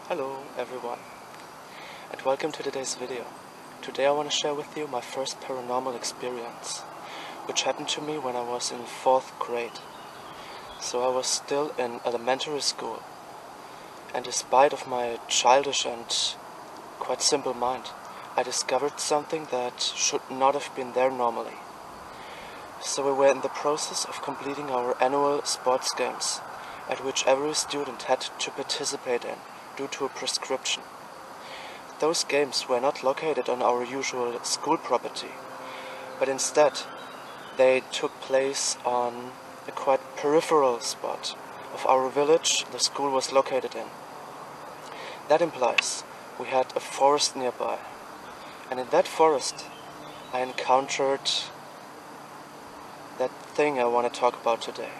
Hello everyone, and welcome to today's video. Today I want to share with you my first paranormal experience, which happened to me when I was in 4th grade. So I was still in elementary school, and despite of my childish and quite simple mind, I discovered something that should not have been there normally. So we were in the process of completing our annual sports games, at which every student had to participate in due to a prescription. Those games were not located on our usual school property, but instead they took place on a quite peripheral spot of our village the school was located in. That implies we had a forest nearby, and in that forest I encountered that thing I want to talk about today.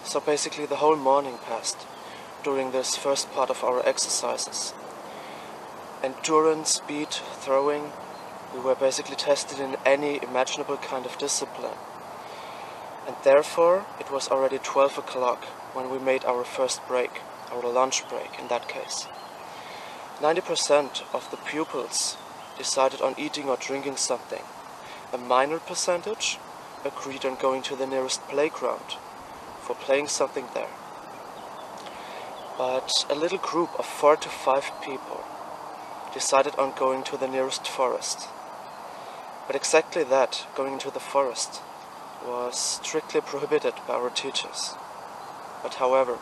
So basically the whole morning passed during this first part of our exercises. Endurance, speed, throwing, we were basically tested in any imaginable kind of discipline. And therefore it was already 12 o'clock when we made our first break, our lunch break in that case. 90% of the pupils decided on eating or drinking something. A minor percentage agreed on going to the nearest playground for playing something there. But a little group of 4 to 5 people decided on going to the nearest forest. But exactly that, going into the forest, was strictly prohibited by our teachers. But however,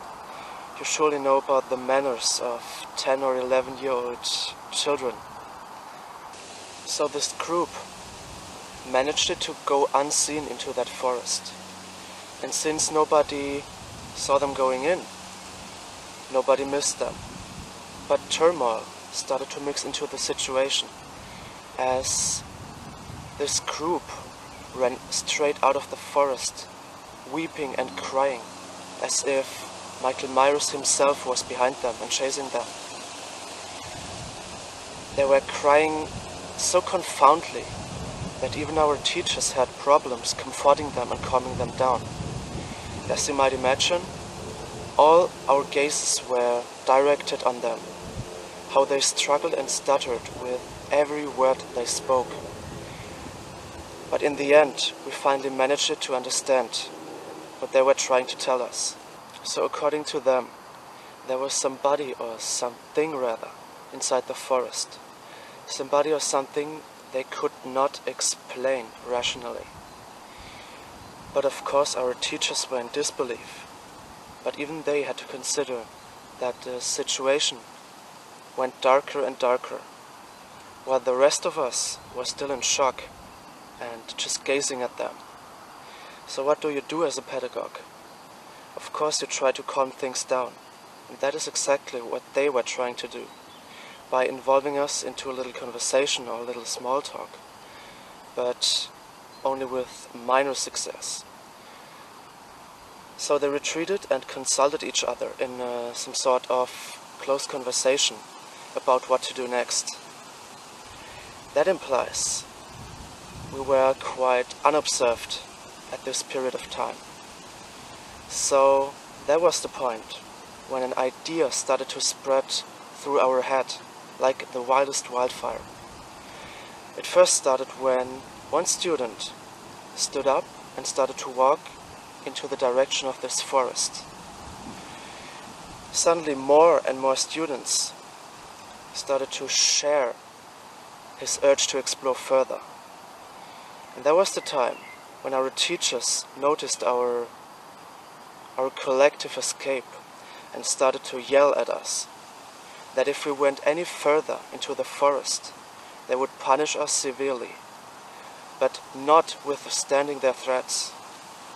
you surely know about the manners of 10 or 11-year-old children. So this group managed to go unseen into that forest. And since nobody saw them going in, nobody missed them. But turmoil started to mix into the situation as this group ran straight out of the forest, weeping and crying, as if Michael Myers himself was behind them and chasing them. They were crying so confoundedly that even our teachers had problems comforting them and calming them down. As you might imagine, all our gazes were directed on them, how they struggled and stuttered with every word they spoke. But in the end, we finally managed to understand what they were trying to tell us. So according to them, there was somebody or something rather inside the forest. Somebody or something they could not explain rationally. But of course our teachers were in disbelief. But even they had to consider that the situation went darker and darker, while the rest of us were still in shock and just gazing at them. So what do you do as a pedagogue? Of course you try to calm things down, and that is exactly what they were trying to do, by involving us into a little conversation or a little small talk, but only with minor success. So they retreated and consulted each other in some sort of close conversation about what to do next. That implies we were quite unobserved at this period of time. So that was the point when an idea started to spread through our head like the wildest wildfire. It first started when one student stood up and started to walk into the direction of this forest. Suddenly more and more students started to share his urge to explore further. And that was the time when our teachers noticed our collective escape and started to yell at us that if we went any further into the forest, they would punish us severely, but not withstanding their threats.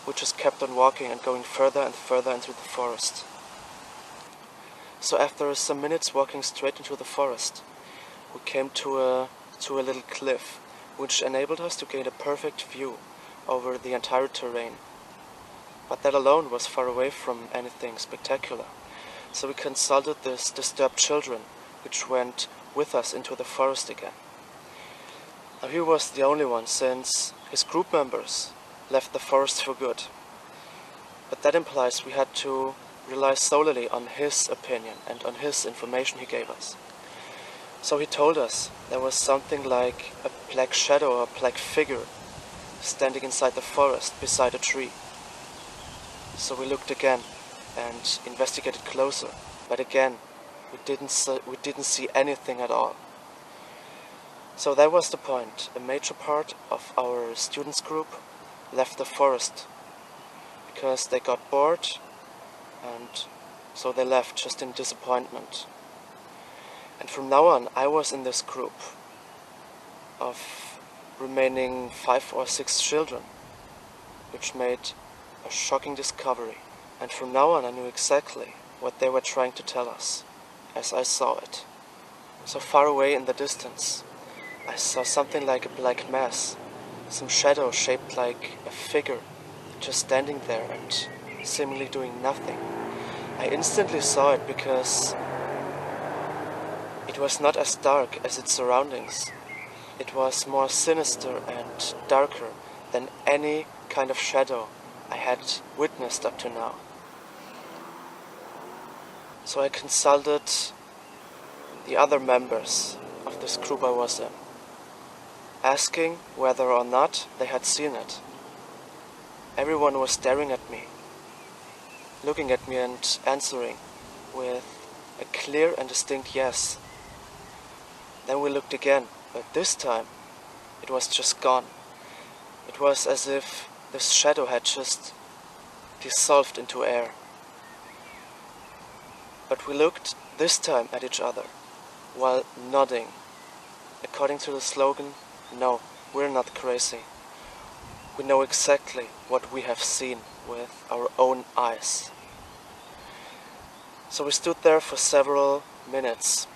We just kept on walking and going further and further into the forest. So after some minutes walking straight into the forest, we came to a little cliff, which enabled us to gain a perfect view over the entire terrain. But that alone was far away from anything spectacular. So we consulted these disturbed children, which went with us into the forest again. Now he was the only one, since his group members left the forest for good. But that implies we had to rely solely on his opinion and on his information he gave us. So he told us there was something like a black shadow or a black figure standing inside the forest beside a tree. So we looked again and investigated closer, but again we didn't see anything at all. So that was the point. A major part of our students group left the forest because they got bored, and so they left just in disappointment. And from now on I was in this group of remaining 5 or 6 children, which made a shocking discovery. And from now on I knew exactly what they were trying to tell us, as I saw it. So far away in the distance, I saw something like a black mass, some shadow shaped like a figure, just standing there and seemingly doing nothing. I instantly saw it because it was not as dark as its surroundings. It was more sinister and darker than any kind of shadow I had witnessed up to now. So I consulted the other members of this group I was in, asking whether or not they had seen it. Everyone was staring at me, looking at me and answering with a clear and distinct yes. Then we looked again, but this time it was just gone. It was as if this shadow had just dissolved into air. But we looked this time at each other while nodding, according to the slogan, "No, we're not crazy. We know exactly what we have seen with our own eyes." So we stood there for several minutes,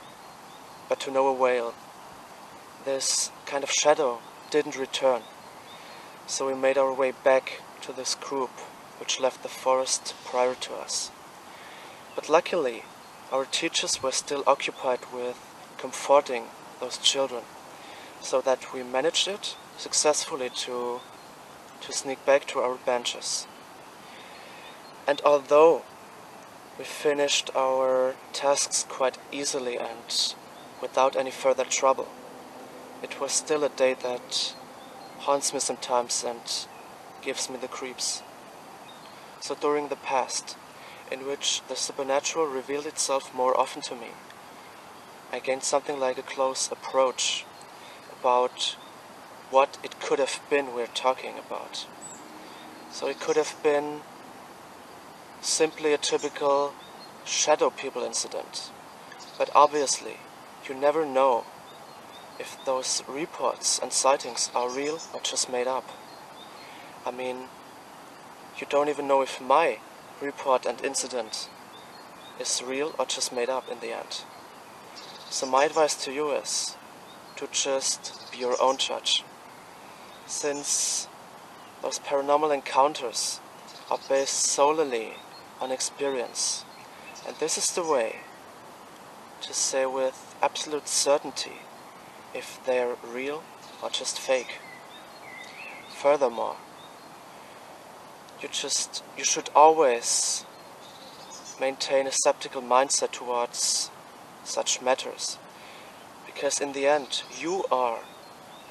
but to no avail. This kind of shadow didn't return, so we made our way back to this group which left the forest prior to us. But luckily, our teachers were still occupied with comforting those children, so that we managed it successfully to sneak back to our benches. And although we finished our tasks quite easily and without any further trouble, it was still a day that haunts me sometimes and gives me the creeps. So during the past, in which the supernatural revealed itself more often to me, I gained something like a close approach about what it could have been we're talking about. So it could have been simply a typical shadow people incident, but obviously you never know if those reports and sightings are real or just made up. I mean, you don't even know if my report and incident is real or just made up in the end. So my advice to you is to just be your own judge. Since those paranormal encounters are based solely on experience, and this is the way to say with absolute certainty if they're real or just fake. Furthermore, you should always maintain a skeptical mindset towards such matters, because in the end you are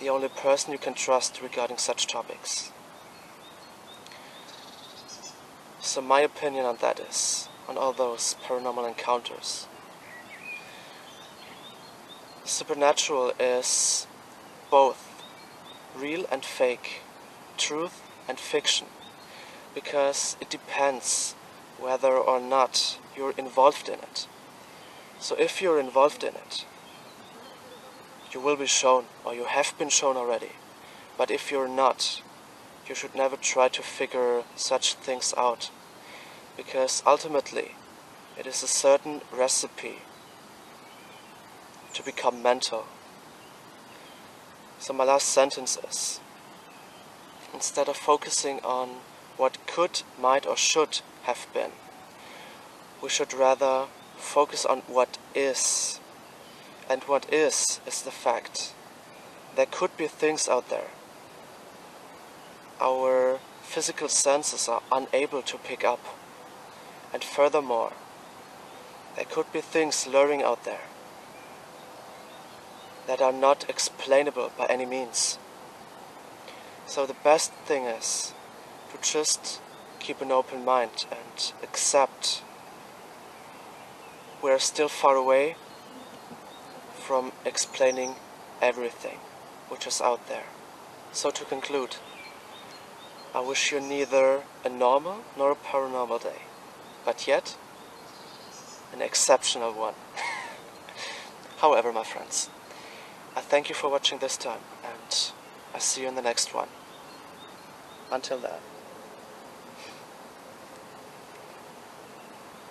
the only person you can trust regarding such topics. So my opinion on that is, on all those paranormal encounters, supernatural is both real and fake, truth and fiction, because it depends whether or not you're involved in it. So if you're involved in it, you will be shown, or you have been shown already. But if you're not, you should never try to figure such things out, because ultimately it is a certain recipe to become mental. So my last sentence is, instead of focusing on what could, might or should have been, we should rather focus on what is. And what is the fact. There could be things out there our physical senses are unable to pick up. And furthermore, there could be things lurking out there that are not explainable by any means. So the best thing is to just keep an open mind and accept we're still far away from explaining everything which is out there. So to conclude, I wish you neither a normal nor a paranormal day, but yet an exceptional one. However, my friends, I thank you for watching this time, and I see you in the next one. Until then.